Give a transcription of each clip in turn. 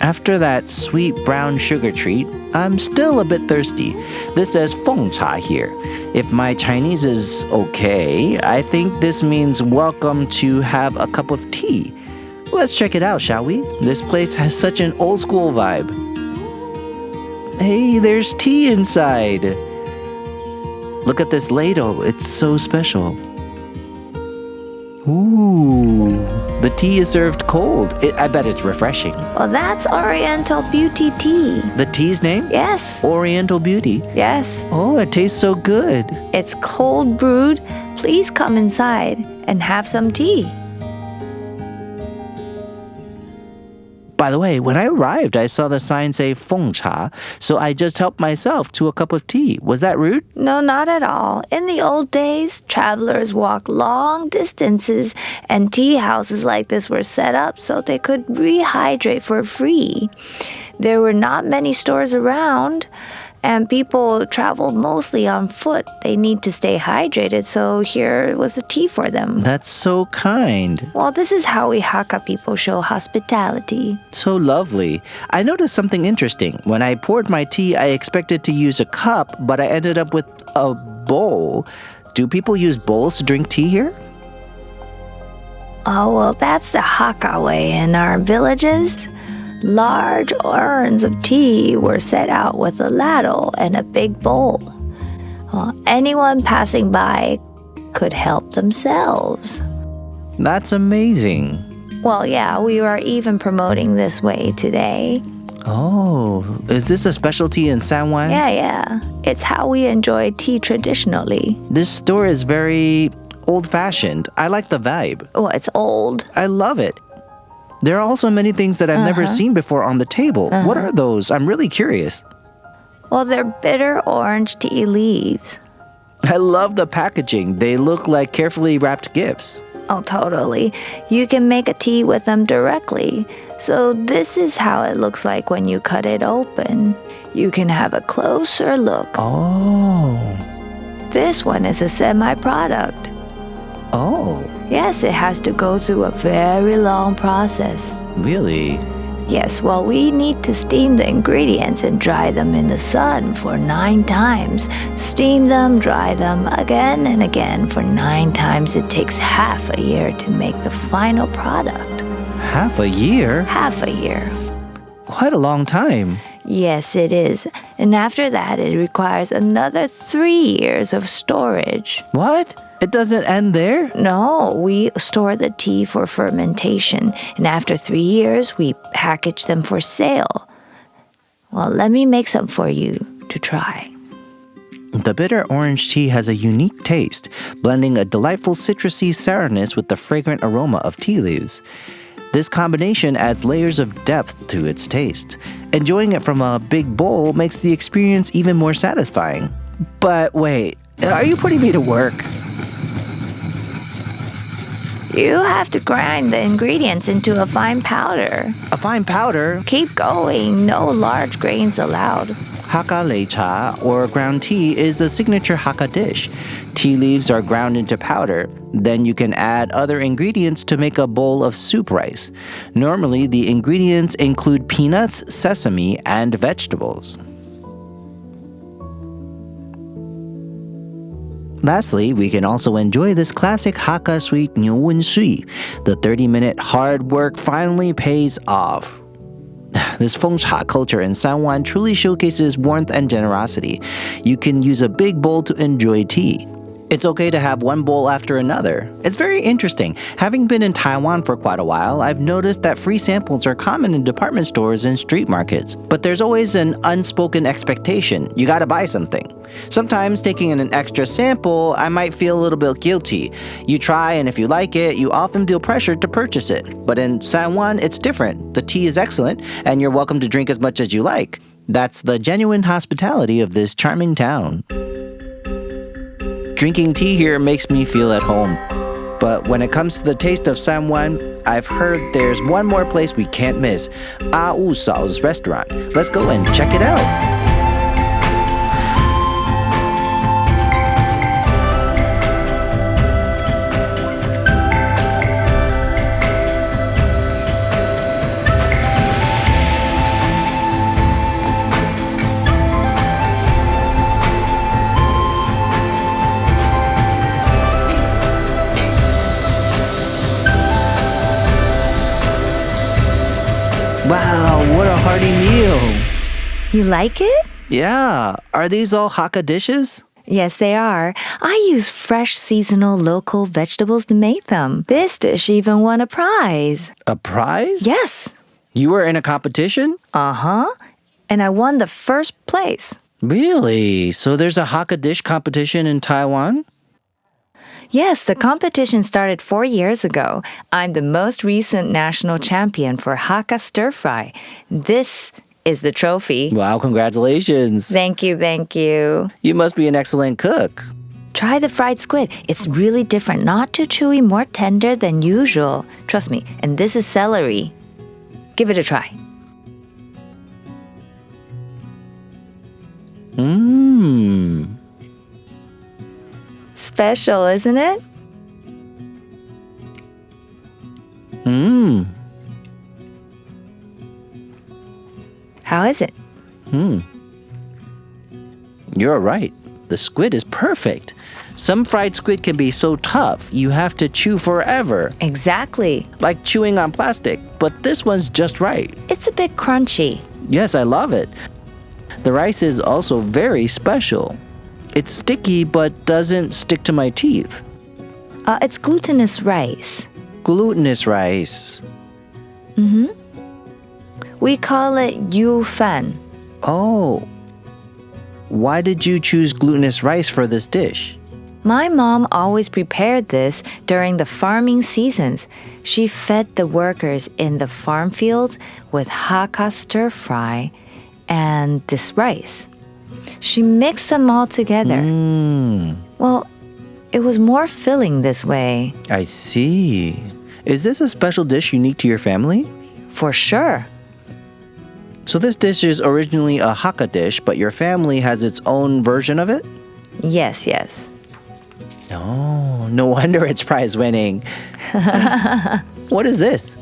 After that sweet brown sugar treat, I'm still a bit thirsty. This says Feng Cha here. If my Chinese is okay, I think this means welcome to have a cup of tea. Let's check it out, shall we? This place has such an old school vibe. Hey, there's tea inside. Look at this ladle. It's so special. Ooh, the tea is served cold. I bet it's refreshing. Well, that's Oriental Beauty Tea. The tea's name? Yes. Oriental Beauty. Yes. Oh, it tastes so good. It's cold brewed. Please come inside and have some tea. By the way, when I arrived, I saw the sign say Feng Cha, so I just helped myself to a cup of tea. Was that rude? No, not at all. In the old days, travelers walked long distances, and tea houses like this were set up so they could rehydrate for free. There were not many stores around, and people traveled mostly on foot. They need to stay hydrated, so here was the tea for them. That's so kind. Well, this is how we Hakka people show hospitality. So lovely. I noticed something interesting. When I poured my tea, I expected to use a cup, but I ended up with a bowl. Do people use bowls to drink tea here? Oh, well, that's the Hakka way in our villages. Large urns of tea were set out with a ladle and a big bowl. Well, anyone passing by could help themselves. That's amazing. Well, yeah, we are even promoting this way today. Oh, is this a specialty in Sanwan? Yeah. It's how we enjoy tea traditionally. This store is very old-fashioned. I like the vibe. Oh, it's old. I love it. There are also many things that I've never seen before on the table. What are those? I'm really curious. Well, they're bitter orange tea leaves. I love the packaging. They look like carefully wrapped gifts. Oh, totally. You can make a tea with them directly. So this is how it looks like when you cut it open. You can have a closer look. Oh. This one is a semi-product. Oh. Yes, it has to go through a very long process. Really? Yes, well, we need to steam the ingredients and dry them in the sun for 9 times. Steam them, dry them again and again for 9 times. It takes half a year to make the final product. Half a year? Half a year. Quite a long time. Yes, it is. And after that, it requires another 3 years of storage. What? It doesn't end there? No, we store the tea for fermentation, and after 3 years, we package them for sale. Well, let me make some for you to try. The bitter orange tea has a unique taste, blending a delightful citrusy sourness with the fragrant aroma of tea leaves. This combination adds layers of depth to its taste. Enjoying it from a big bowl makes the experience even more satisfying. But wait, are you putting me to work? You have to grind the ingredients into a fine powder. A fine powder? Keep going, no large grains allowed. Hakka lei cha, or ground tea, is a signature Hakka dish. Tea leaves are ground into powder. Then you can add other ingredients to make a bowl of soup rice. Normally, the ingredients include peanuts, sesame, and vegetables. Lastly, we can also enjoy this classic Hakka sweet Miaoli sui. The 30-minute hard work finally pays off. This Feng Cha culture in Sanwan truly showcases warmth and generosity. You can use a big bowl to enjoy tea. It's okay to have one bowl after another. It's very interesting. Having been in Taiwan for quite a while, I've noticed that free samples are common in department stores and street markets. But there's always an unspoken expectation. You gotta buy something. Sometimes taking an extra sample, I might feel a little bit guilty. You try, and if you like it, you often feel pressured to purchase it. But in Sanwan, it's different. The tea is excellent, and you're welcome to drink as much as you like. That's the genuine hospitality of this charming town. Drinking tea here makes me feel at home. But when it comes to the taste of Sanwan, I've heard there's one more place we can't miss, U.AMAZING's restaurant. Let's go and check it out. Wow, what a hearty meal. You like it? Yeah. Are these all Hakka dishes? Yes, they are. I use fresh seasonal local vegetables to make them. This dish even won a prize. A prize? Yes. You were in a competition? Uh-huh. And I won the first place. Really? So there's a Hakka dish competition in Taiwan? Yes, the competition started 4 years ago. I'm the most recent national champion for Hakka Stir-Fry. This is the trophy. Wow, congratulations. Thank you, thank you. You must be an excellent cook. Try the fried squid. It's really different, not too chewy, more tender than usual. Trust me. And this is celery. Give it a try. Mmm. Special, isn't it? Mmm. How is it? You're right. The squid is perfect. Some fried squid can be so tough, you have to chew forever. Exactly. Like chewing on plastic. But this one's just right. It's a bit crunchy. Yes, I love it. The rice is also very special. It's sticky but doesn't stick to my teeth. It's glutinous rice. Glutinous rice. We call it yu fan. Oh. Why did you choose glutinous rice for this dish? My mom always prepared this during the farming seasons. She fed the workers in the farm fields with Hakka Stir-Fry and this rice. She mixed them all together. Well, it was more filling this way. I see. Is this a special dish unique to your family? For sure. So this dish is originally a Hakka dish, but your family has its own version of it? Yes, yes. Oh, no wonder it's prize winning. What is this?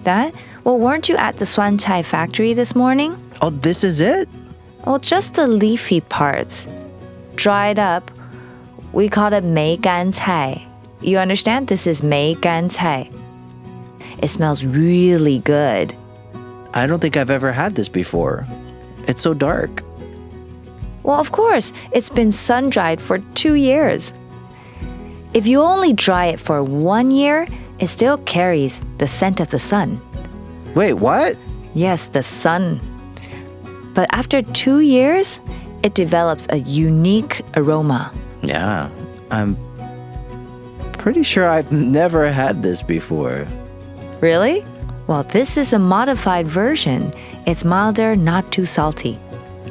That? Well, weren't you at the Suan Chai factory this morning? Oh, this is it? Well, just the leafy parts. Dried up. We call it mei gan cai. You understand? This is mei gan cai. It smells really good. I don't think I've ever had this before. It's so dark. Well, of course, it's been sun-dried for 2 years. If you only dry it for 1 year, it still carries the scent of the sun. Wait, what? Yes, the sun. But after 2 years, it develops a unique aroma. Yeah, I'm pretty sure I've never had this before. Really? Well, this is a modified version. It's milder, not too salty.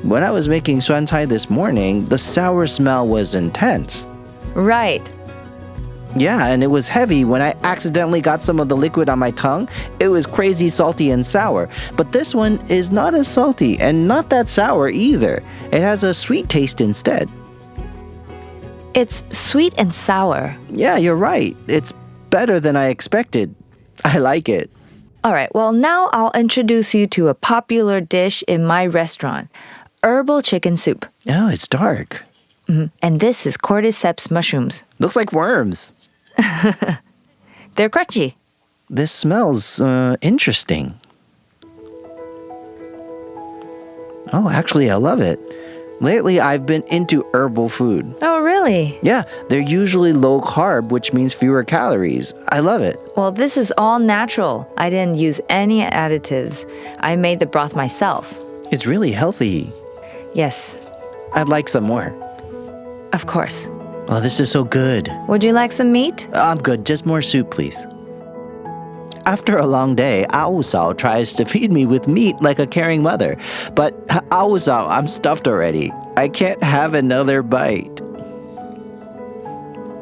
When I was making suan cai this morning, the sour smell was intense. Right. Yeah, and it was heavy. When I accidentally got some of the liquid on my tongue, it was crazy salty and sour. But this one is not as salty and not that sour either. It has a sweet taste instead. It's sweet and sour. Yeah, you're right. It's better than I expected. I like it. All right, well, now I'll introduce you to a popular dish in my restaurant, herbal chicken soup. Oh, it's dark. And this is cordyceps mushrooms. Looks like worms. They're crunchy. This smells interesting. Oh, actually, I love it. Lately, I've been into herbal food. Oh, really? Yeah, they're usually low carb, which means fewer calories. I love it. Well, this is all natural. I didn't use any additives. I made the broth myself. It's really healthy. Yes, I'd like some more. of course. Oh, this is so good. Would you like some meat? I'm good. Just more soup, please. After a long day, Ao tries to feed me with meat like a caring mother. But Ao, I'm stuffed already. I can't have another bite.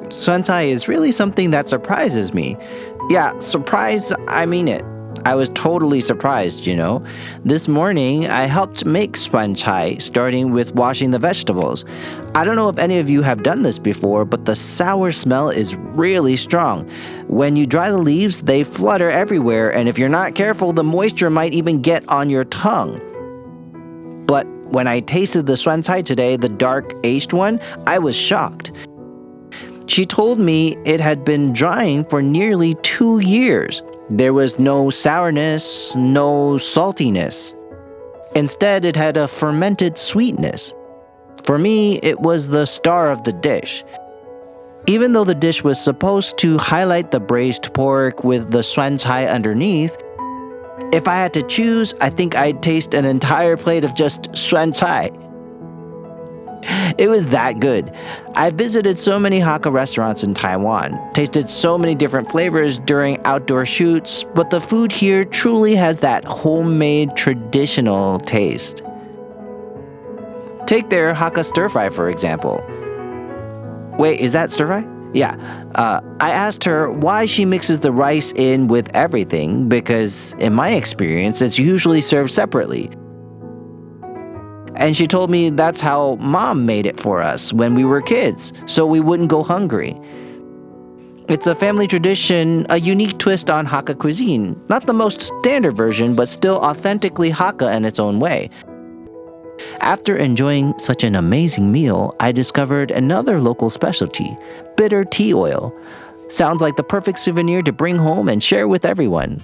Suan cai is really something that surprises me. Yeah, surprise, I mean it. I was totally surprised, you know. This morning, I helped make suan cai, starting with washing the vegetables. I don't know if any of you have done this before, but the sour smell is really strong. When you dry the leaves, they flutter everywhere, and if you're not careful, the moisture might even get on your tongue. But when I tasted the suan cai today, the dark, aged one, I was shocked. She told me it had been drying for nearly 2 years. There was no sourness, no saltiness. Instead, it had a fermented sweetness. For me, it was the star of the dish. Even though the dish was supposed to highlight the braised pork with the suan cai underneath, if I had to choose, I think I'd taste an entire plate of just suan cai. It was that good. I visited so many Hakka restaurants in Taiwan, tasted so many different flavors during outdoor shoots, but the food here truly has that homemade traditional taste. Take their Hakka Stir-Fry, for example. Wait, is that stir-fry? Yeah. I asked her why she mixes the rice in with everything, because in my experience, it's usually served separately. And she told me that's how Mom made it for us when we were kids, so we wouldn't go hungry. It's a family tradition, a unique twist on Hakka cuisine. Not the most standard version, but still authentically Hakka in its own way. After enjoying such an amazing meal, I discovered another local specialty, bitter tea oil. Sounds like the perfect souvenir to bring home and share with everyone.